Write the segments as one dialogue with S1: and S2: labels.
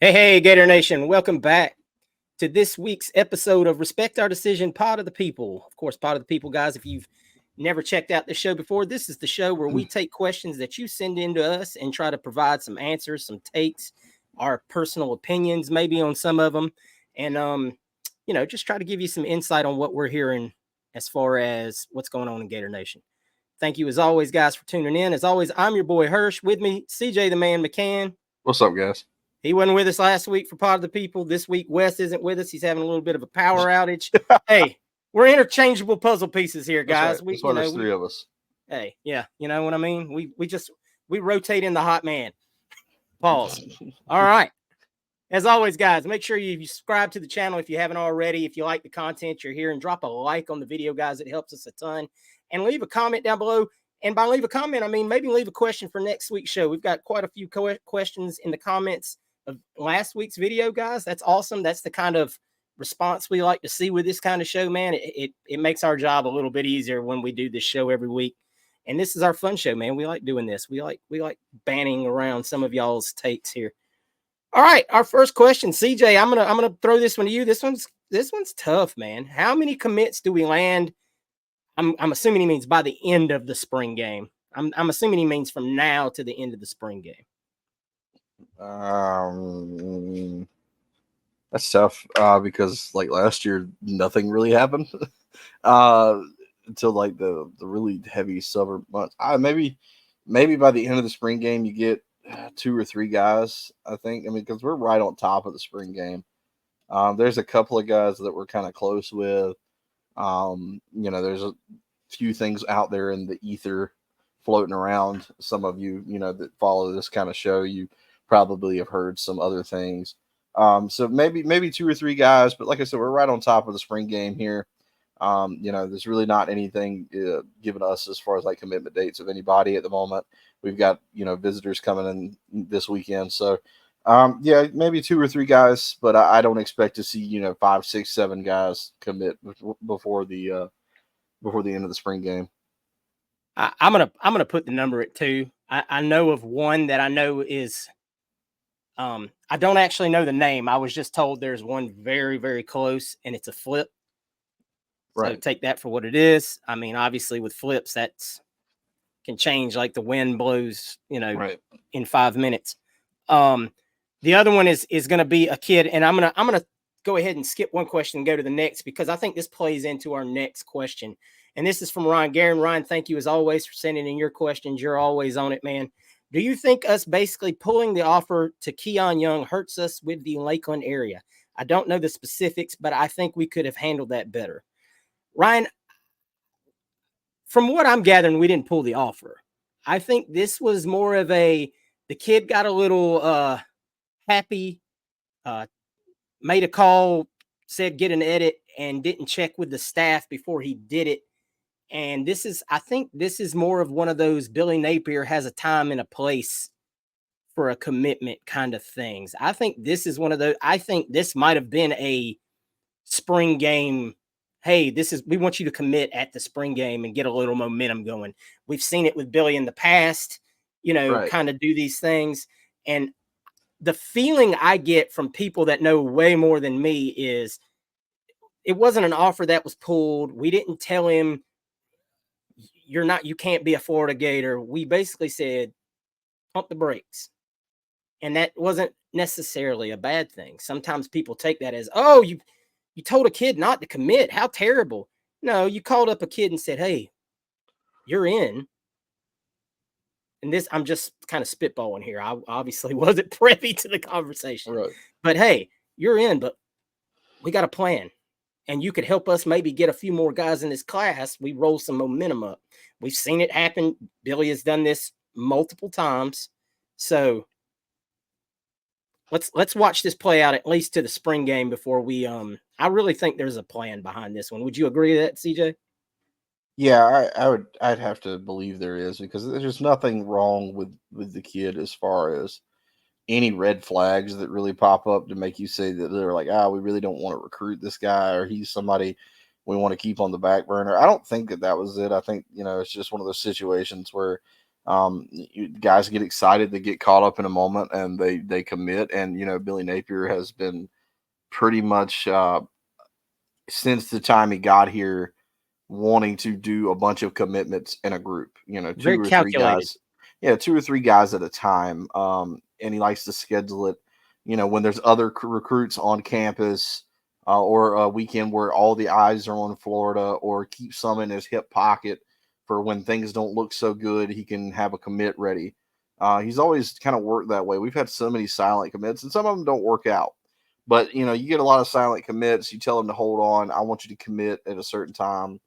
S1: Hey, Gator Nation, welcome back to this week's episode of Respect Our Decision, Pod of the People. Of course, Pod of the People, guys, if you've never checked out the show before, this is the show where we take questions that you send in to us and try to provide some answers, some takes, our personal opinions, maybe on some of them, and, just try to give you some insight on what we're hearing as far as what's going on in Gator Nation. Thank you, as always, guys, for tuning in. As always, I'm your boy Hirsch. With me, CJ the Man McCann.
S2: What's up, guys?
S1: He wasn't with us last week for Pod of the People. This week, Wes isn't with us. He's having a little bit of a power outage. Hey, we're interchangeable puzzle pieces here,
S2: That's
S1: guys.
S2: right. That's why there's three of us.
S1: Hey, yeah, you know what I mean. We rotate in the hot man. Pause. All right. As always, guys, make sure you subscribe to the channel if you haven't already. If you like the content you're hearing, drop a like on the video, guys. It helps us a ton. And leave a comment down below. And by leave a comment, I mean maybe leave a question for next week's show. We've got quite a few questions in the comments of last week's video, guys. That's awesome. That's the kind of response we like to see with this kind of show, man. It makes our job a little bit easier when we do this show every week. And this is our fun show, man. We like doing this. We like banning around some of y'all's takes here. All right, our first question, CJ. I'm gonna throw this one to you. This one's tough, man. How many commits do we land? I'm assuming he means by the end of the spring game. I'm assuming he means from now to the end of the spring game.
S2: That's tough because like last year, nothing really happened until like the really heavy summer months. Maybe by the end of the spring game, you get 2 or 3 guys. I think. I mean, because we're right on top of the spring game. There's a couple of guys that we're kind of close with. There's a few things out there in the ether floating around. Some of you, that follow this kind of show, you probably have heard some other things. So maybe 2 or 3 guys, but like I said, we're right on top of the spring game here. There's really not anything given us as far as like commitment dates of anybody at the moment. We've got visitors coming in this weekend, so maybe 2 or 3 guys, but I don't expect to see 5, 6, 7 guys commit before the end of the spring game.
S1: I'm gonna put the number at 2. I know of one that I know is. I don't actually know the name. I was just told there's one very, very close, and it's a flip. Right. So take that for what it is. I mean, obviously with flips, that's can change like the wind blows,
S2: right.
S1: in 5 minutes. The other one is going to be a kid, and I'm gonna go ahead and skip one question and go to the next because I think this plays into our next question. And this is from Ryan Guerin. Ryan, thank you as always for sending in your questions. You're always on it, man. Do you think us basically pulling the offer to Keon Young hurts us with the Lakeland area? I don't know the specifics, but I think we could have handled that better. Ryan, from what I'm gathering, we didn't pull the offer. I think this was more of the kid got a little happy, made a call, said get an edit, and didn't check with the staff before he did it. And I think this is more of one of those Billy Napier has a time and a place for a commitment kind of things. I think this is one of those. I think this might have been a spring game. Hey, we want you to commit at the spring game and get a little momentum going. We've seen it with Billy in the past,
S2: Right.
S1: kind of do these things. And the feeling I get from people that know way more than me is it wasn't an offer that was pulled. We didn't tell him you can't be a Florida Gator. We basically said, pump the brakes. And that wasn't necessarily a bad thing. Sometimes people take that as, oh, you told a kid not to commit. How terrible. No, you called up a kid and said, hey, you're in. And this, I'm just kind of spitballing here. I obviously wasn't privy to the conversation.
S2: Right.
S1: But hey, you're in, but we got a plan. And you could help us maybe get a few more guys in this class. We roll some momentum up. We've seen it happen. Billy has done this multiple times. So let's watch this play out at least to the spring game before we I really think there's a plan behind this one. Would you agree with that, CJ?
S2: Yeah, I'd have to believe there is because there's nothing wrong with the kid as far as any red flags that really pop up to make you say that they're like, we really don't want to recruit this guy or he's somebody we want to keep on the back burner. I don't think that was it. I think, it's just one of those situations where Guys get excited, they get caught up in a moment, and they commit. And Billy Napier has been pretty much since the time he got here wanting to do a bunch of commitments in a group,
S1: Very
S2: two or three
S1: calculated.
S2: guys. Yeah, two or three guys at a time. And he likes to schedule it, when there's other recruits on campus, or a weekend where all the eyes are on Florida, or keep some in his hip pocket for when things don't look so good, he can have a commit ready. He's always kind of worked that way. We've had so many silent commits, and some of them don't work out. But you get a lot of silent commits. You tell them to hold on. I want you to commit at a certain time.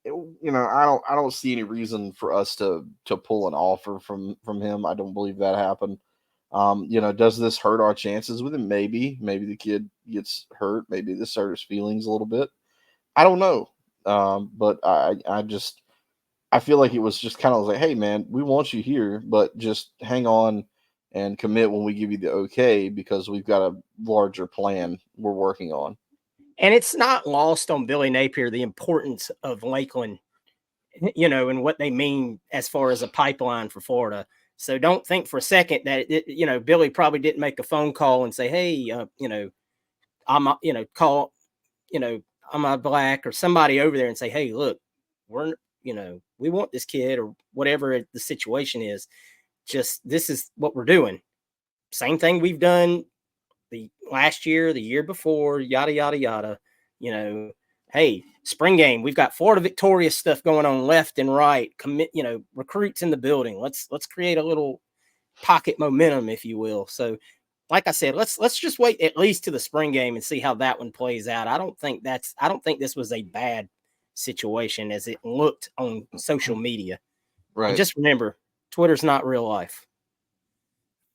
S2: I don't see any reason for us to pull an offer from him. I don't believe that happened. Does this hurt our chances with him? Maybe the kid gets hurt. Maybe this hurt his feelings a little bit. I don't know. But I feel like it was just kind of like, hey man, we want you here, but just hang on and commit when we give you the okay, because we've got a larger plan we're working on.
S1: And it's not lost on Billy Napier the importance of Lakeland, and what they mean as far as a pipeline for Florida. So don't think for a second that Billy probably didn't make a phone call and say, "Hey, I'm call, I'm a Black or somebody over there and say, hey, look, we want this kid," or whatever the situation is. Just this is what we're doing. Same thing we've done the last year, the year before, yada yada yada. Hey, spring game, we've got Florida victorious stuff going on left and right. Commit, recruits in the building. Let's create a little pocket momentum, if you will. So, like I said, let's just wait at least to the spring game and see how that one plays out. I don't think this was a bad situation as it looked on social media.
S2: Right.
S1: And just remember, Twitter's not real life.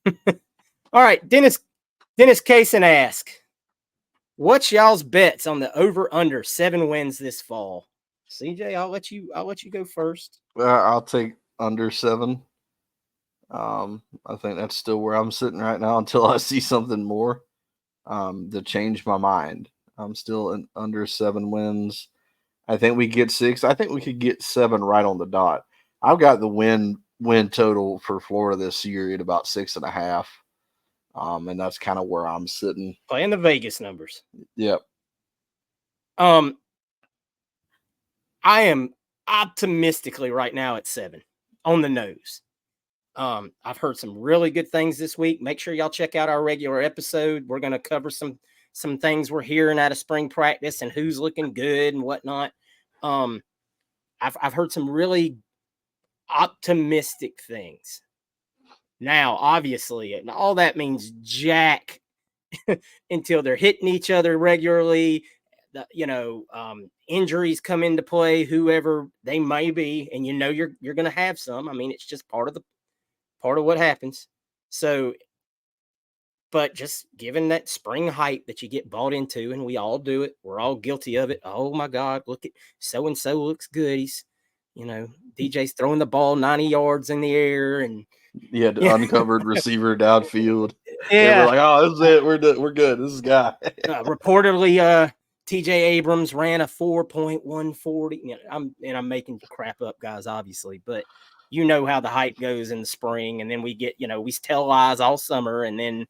S1: All right, Dennis Kaysen ask, what's y'all's bets on the over under 7 wins this fall? CJ, I'll let you go first.
S2: I'll take under 7. I think that's still where I'm sitting right now until I see something more to change my mind. I'm still in under 7 wins. I think we get 6. I think we could get 7 right on the dot. I've got the win total for Florida this year at about 6.5. And that's kind of where I'm sitting.
S1: Playing the Vegas numbers.
S2: Yep.
S1: I am optimistically right now at 7 on the nose. I've heard some really good things this week. Make sure y'all check out our regular episode. We're going to cover some things we're hearing out of spring practice and who's looking good and whatnot. I've heard some really optimistic things. Now, obviously, and all that means jack until they're hitting each other regularly. Injuries come into play, whoever they may be, and you're going to have some. I mean, it's just part of what happens. So, but just given that spring hype that you get bought into, and we all do it, we're all guilty of it. Oh my God, look at so and so looks good. He's, DJ's throwing the ball 90 yards in the air, and
S2: the uncovered receiver downfield.
S1: Yeah,
S2: we're like, oh, this is it. We're good. This is guy.
S1: Reportedly, TJ Abrams ran a 4.140. I'm making crap up, guys, obviously, but you know how the hype goes in the spring, and then we get, we tell lies all summer, and then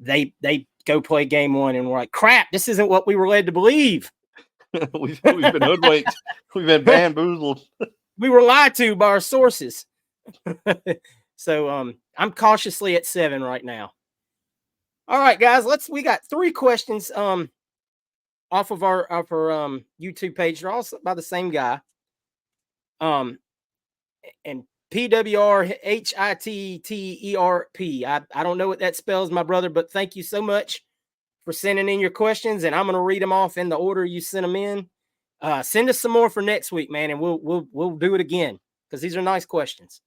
S1: they go play game 1, and we're like, crap, this isn't what we were led to believe.
S2: we've been hoodwinked. We've been bamboozled.
S1: We were lied to by our sources. So I'm cautiously at 7 right now. All right, guys, we got 3 questions off of our YouTube page. They're all by the same guy. And PWRHITTERP. I don't know what that spells, my brother, but thank you so much for sending in your questions, and I'm going to read them off in the order you sent them in. Send us some more for next week, man, and we'll do it again because these are nice questions.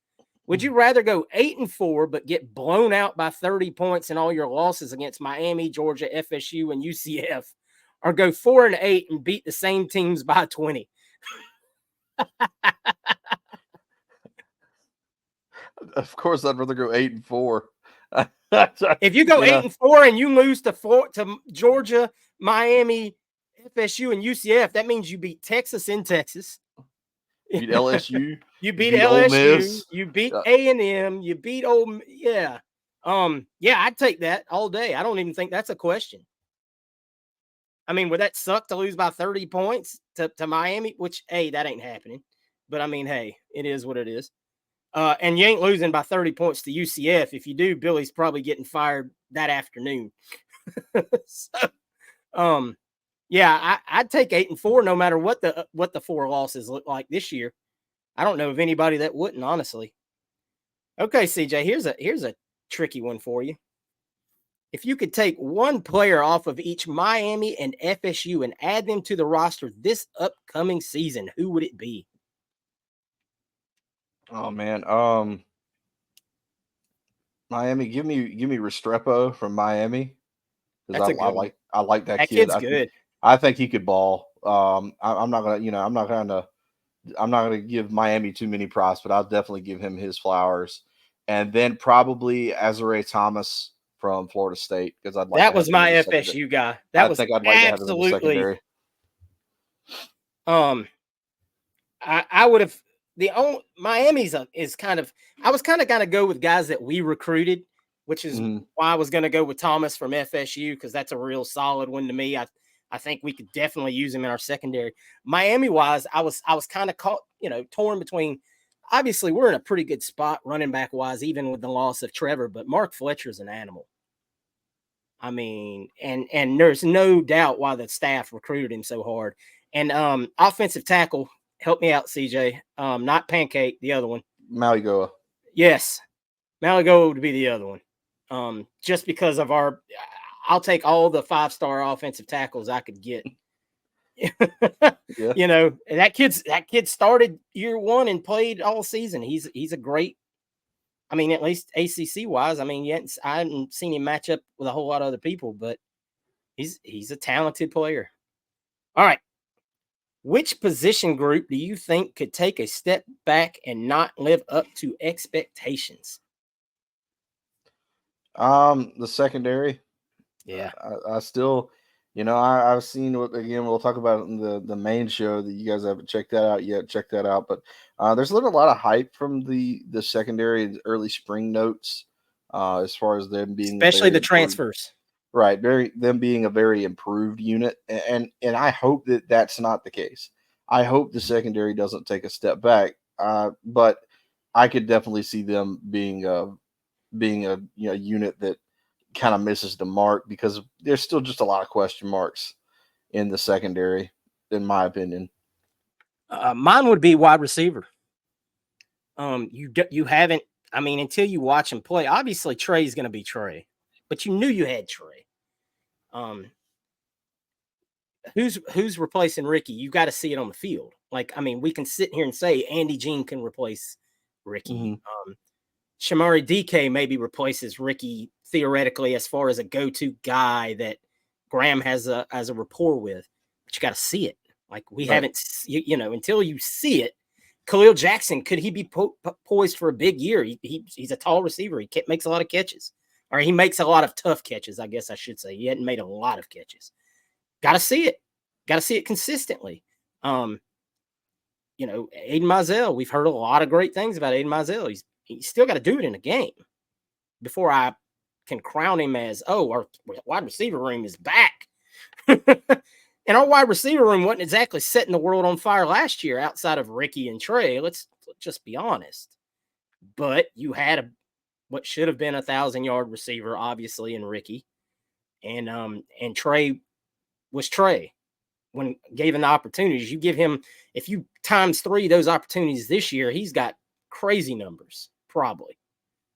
S1: Would you rather go 8-4 but get blown out by 30 points in all your losses against Miami, Georgia, FSU, and UCF, or go 4-8 and beat the same teams by 20?
S2: Of course, I'd rather go 8-4.
S1: If you go 8-4 and you lose to Georgia, Miami, FSU, and UCF, that means you beat Texas in Texas.
S2: Beat LSU.
S1: You beat
S2: beat Ole
S1: LSU.
S2: Miss.
S1: You beat A&M. You beat yeah. Yeah, I'd take that all day. I don't even think that's a question. I mean, would that suck to lose by 30 points to Miami? Which, hey, that ain't happening. But I mean, hey, it is what it is. And you ain't losing by 30 points to UCF. If you do, Billy's probably getting fired that afternoon. So, yeah, I'd take 8-4 no matter what the 4 losses look like this year. I don't know of anybody that wouldn't, honestly. Okay, CJ, here's a tricky one for you. If you could take one player off of each Miami and FSU and add them to the roster this upcoming season, who would it be?
S2: Oh man, Miami, give me Restrepo from Miami because
S1: That's a good one.
S2: I like that
S1: That
S2: kid.
S1: kid's good.
S2: I think he could ball. I'm not gonna I'm not gonna give Miami too many props, but I'll definitely give him his flowers. And then probably Azare Thomas from Florida State because I'd like to
S1: That
S2: have
S1: was
S2: him in
S1: my
S2: the secondary.
S1: FSU guy. That
S2: I
S1: was
S2: think I'd like to have him in the
S1: absolutely.
S2: secondary.
S1: I would have the only Miami's is kind of. I was kind of gonna go with guys that we recruited, which is
S2: Mhm.
S1: why I was gonna go with Thomas from FSU because that's a real solid one to me. I think we could definitely use him in our secondary. Miami wise, I was kind of caught, torn between. Obviously, we're in a pretty good spot running back wise, even with the loss of Trevor. But Mark Fletcher's an animal. I mean, and there's no doubt why the staff recruited him so hard. And offensive tackle, help me out, CJ. Not Pancake, the other one.
S2: Maligoa.
S1: Yes, Malago would be the other one. Just because of I'll take all the 5-star offensive tackles I could get.
S2: Yeah.
S1: That kid started year one and played all season. He's a great. I mean, at least ACC wise. I mean, I haven't seen him match up with a whole lot of other people, but he's a talented player. All right. Which position group do you think could take a step back and not live up to expectations?
S2: The secondary.
S1: Yeah.
S2: I still, I've seen what again. We'll talk about it in the main show that you guys haven't checked that out yet. Check that out. But there's a lot of hype from the secondary early spring notes, as far as them being a
S1: Especially
S2: very
S1: the
S2: improved,
S1: transfers.
S2: right? Very them being a very improved unit, and I hope that that's not the case. I hope the secondary doesn't take a step back. But I could definitely see them being a unit that kind of misses the mark because there's still just a lot of question marks in the secondary, in my opinion.
S1: Mine would be wide receiver. You haven't. I mean, until you watch him play, obviously Trey's going to be Trey, but you knew you had Trey. Um, who's replacing Ricky? You got to see it on the field. Like, I mean, we can sit here and say Andy Jean can replace Ricky.
S2: Mm-hmm.
S1: Shamari DK maybe replaces Ricky theoretically as far as a go-to guy that Graham has a rapport with, but you got to see it. Like we
S2: Right.
S1: haven't, until you see it. Khalil Jackson, could he be poised for a big year? He's a tall receiver. He makes a lot of catches, or he makes a lot of tough catches. I guess I should say he hadn't made a lot of catches. Got to see it. Got to see it consistently. Aiden Mizell. We've heard a lot of great things about Aiden Mizell. He's still got to do it in a game before I can crown him as, our wide receiver room is back. And our wide receiver room wasn't exactly setting the world on fire last year outside of Ricky and Trey. Let's just be honest. But you had what should have been 1,000-yard receiver, obviously, in Ricky. And Trey was Trey when given the opportunities. You give him, if you times 3 those opportunities this year, he's got crazy numbers, probably.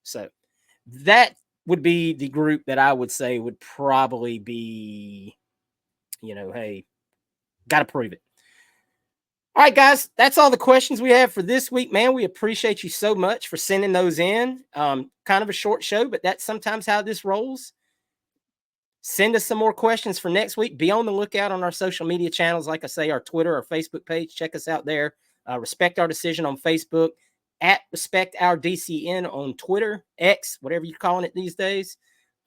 S1: So that would be the group that I would say would probably be, hey, got to prove it. All right, guys, that's all the questions we have for this week, man. We appreciate you so much for sending those in. Kind of a short show, but that's sometimes how this rolls. Send us some more questions for next week. Be on the lookout on our social media channels. Like I say, our Twitter, our Facebook page. Check us out there. Respect Our Decision on Facebook. At Respect Our DCN on Twitter, X, whatever you're calling it these days.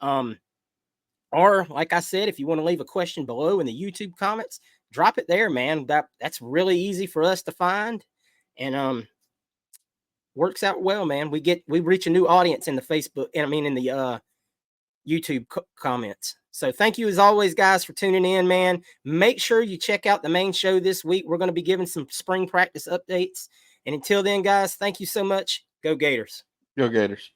S1: Or, like I said, if you want to leave a question below in the YouTube comments, drop it there, man. That's really easy for us to find. And works out well, man. We reach a new audience in the Facebook, and I mean in the YouTube comments. So thank you as always, guys, for tuning in, man. Make sure you check out the main show this week. We're going to be giving some spring practice updates. And until then, guys, thank you so much. Go Gators.
S2: Go Gators.